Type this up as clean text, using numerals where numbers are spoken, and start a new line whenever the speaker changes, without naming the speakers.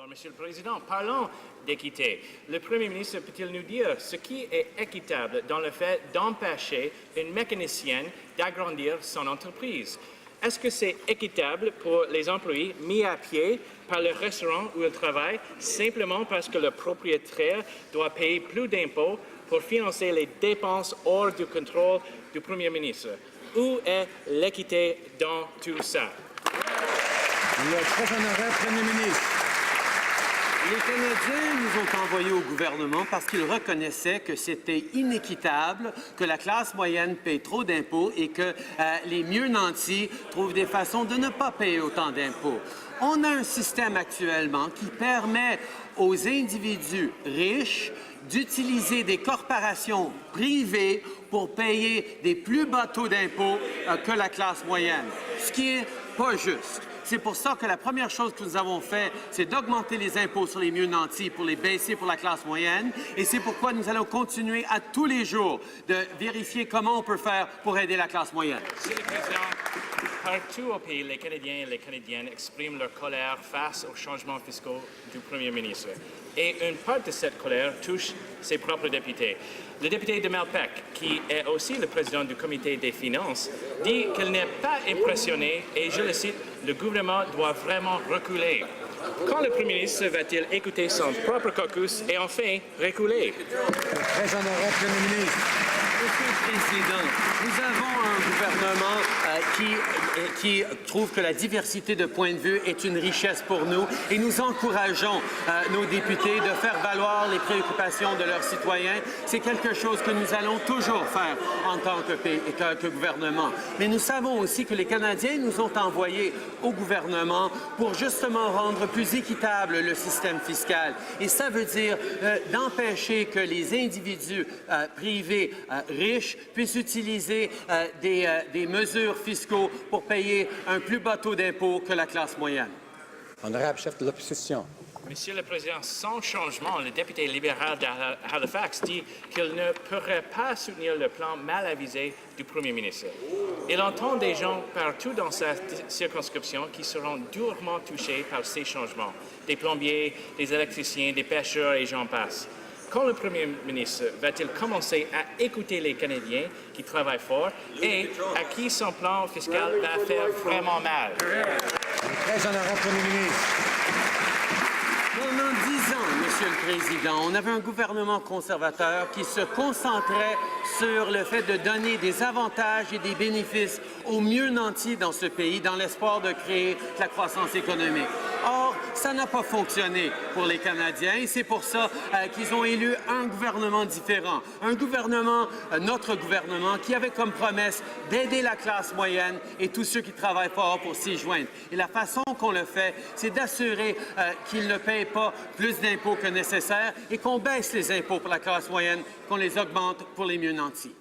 Alors, Monsieur le Président, parlons d'équité. Le Premier ministre peut-il nous dire ce qui est équitable dans le fait d'empêcher une mécanicienne d'agrandir son entreprise? Est-ce que c'est équitable pour les employés mis à pied par le restaurant où ils travaillent simplement parce que le propriétaire doit payer plus d'impôts pour financer les dépenses hors du contrôle du Premier ministre? Où est l'équité dans tout ça?
Le très honorable Premier ministre.
Les Canadiens nous ont envoyés au gouvernement parce qu'ils reconnaissaient que c'était inéquitable, que la classe moyenne paye trop d'impôts et que les mieux nantis trouvent des façons de ne pas payer autant d'impôts. On a un système actuellement qui permet aux individus riches d'utiliser des corporations privées pour payer des plus bas taux d'impôts que la classe moyenne, ce qui n'est pas juste. C'est pour ça que la première chose que nous avons fait, c'est d'augmenter les impôts sur les mieux nantis pour les baisser pour la classe moyenne. Et c'est pourquoi nous allons continuer à tous les jours de vérifier comment on peut faire pour aider la classe moyenne.
Monsieur le Président, partout au pays, les Canadiens et les Canadiennes expriment leur colère face aux changements fiscaux du Premier ministre. Et une part de cette colère touche ses propres députés. Le député de Malpeque, qui est aussi le président du comité des finances, dit qu'il n'est pas impressionné et, je le cite, « Le gouvernement doit vraiment reculer ». Quand le Premier ministre va-t-il écouter son propre caucus et enfin reculer?
Très honorable Premier ministre.
Monsieur le Président, nous avons un gouvernement qui trouve que la diversité de points de vue est une richesse pour nous et nous encourageons nos députés de faire valoir les préoccupations de leurs citoyens. C'est quelque chose que nous allons toujours faire en tant que gouvernement. Mais nous savons aussi que les Canadiens nous ont envoyés au gouvernement pour justement rendre plus équitable le système fiscal. Et ça veut dire d'empêcher que les individus privés riches puissent utiliser des mesures fiscaux pour payer un plus bas taux d'impôt que la classe moyenne.
Honorable chef de l'opposition.
Monsieur le Président, sans changement, le député libéral d'Halifax dit qu'il ne pourrait pas soutenir le plan mal avisé du Premier ministre. Il entend des gens partout dans sa circonscription qui seront durement touchés par ces changements. Des plombiers, des électriciens, des pêcheurs et j'en passe. Quand le Premier ministre va-t-il commencer à écouter les Canadiens qui travaillent fort et à qui son plan fiscal va faire vraiment mal?
Très honorable Premier ministre.
Pendant 10 ans, Monsieur le Président, on avait un gouvernement conservateur qui se concentrait sur le fait de donner des avantages et des bénéfices aux mieux nantis dans ce pays dans l'espoir de créer de la croissance économique. Or, ça n'a pas fonctionné pour les Canadiens et c'est pour ça qu'ils ont élu un gouvernement différent. Un gouvernement, notre gouvernement, qui avait comme promesse d'aider la classe moyenne et tous ceux qui travaillent fort pour s'y joindre. Et la façon qu'on le fait, c'est d'assurer qu'ils ne payent pas plus d'impôts que nécessaire et qu'on baisse les impôts pour la classe moyenne, qu'on les augmente pour les mieux nantis.